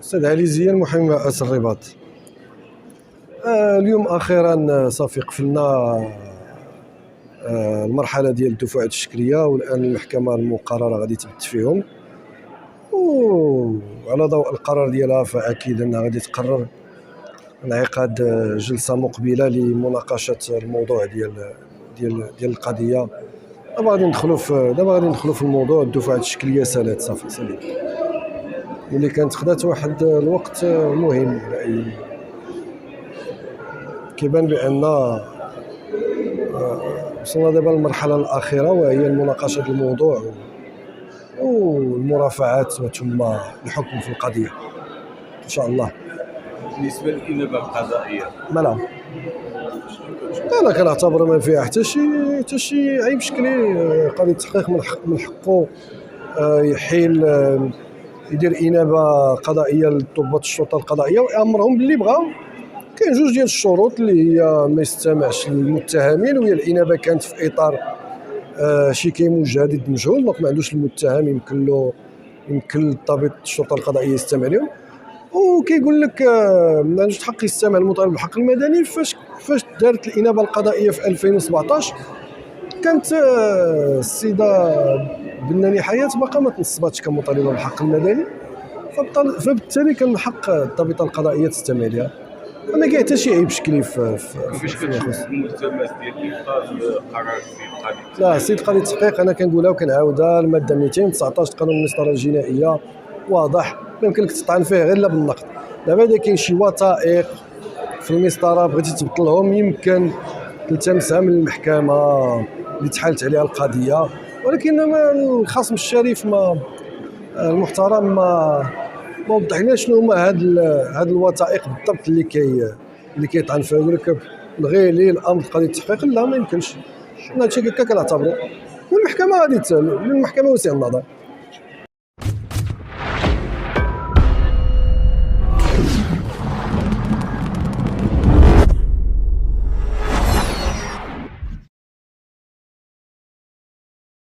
أستاذ علي زيان محامي مؤسس الرباط. اليوم أخيرا صافي قفلنا المرحلة ديال الدفعات الشكلية، والآن المحكمة المقررة غادي تبت فيهم، وعلى ضوء القرار ديالها فأكيد أنها غادي تقرر انعقاد جلسة مقبلة لمناقشة الموضوع ديال القضية. دابا غادي ندخلوا في الموضوع. الدفعات الشكلية سالات صافي سالات، اللي كانت خدات واحد الوقت مهم. كيبان بأن وصلنا دابا للمرحلة الأخيرة، وهي المناقشة الموضوع والمرافعات ثم الحكم في القضية إن شاء الله. بالنسبة للإنابة القضائية مالا أنا كنعتبر ما فيها حتى شي عيب شكلي. قاضي التحقيق من حقه يحيل يدير إنابة قضائية لضباط الشرطة القضائية ويأمرهم باللي بغاو. كاين جوج ديال الشروط اللي هي ما يستمعش للمتهمين، وهي الإنابة كانت في إطار شي كيموجه ضد مجهول، دونك ما عندوش المتهم يمكن ضابط الشرطة القضائية يستمع لهم. وكيقول لك ما عندوش الحق يستمع المطالب بالحق المدني. فاش دارت الإنابة القضائية في 2017 كانت السيدة بناني حياة باقا ما تنصباتش كمطالبة بالحق المدني، فبالتالي كان من حق الضابطة القضائية تستمع لها. ما كاين حتى شي عيب شكلي كيفاش كتشوف الملتمس ديال إبطال قرار السيد قاضي؟ لا، السيد قاضي التحقيق انا كنقولها وكنعاودها، الماده 219 قانون المسطره الجنائيه واضح، ما يمكن لك تطعن فيه غير لا بالنقد. دابا اذا كاين شي وثائق في المسطره بغيتي تبطلهم يمكن تلتمسها من المحكمه اللي تحالت عليها القضيه، ولكن الخصم الشريف المحترم ما وضح لنا شنو هما هاد الوثائق بالضبط اللي كيطعن فيها. يقول لك نلغي لي الامر قضيه التحقيق. لا، ما يمكنش. هادشي هكا كنعتبروا، والمحكمه غادي المحكمه وسع النظر.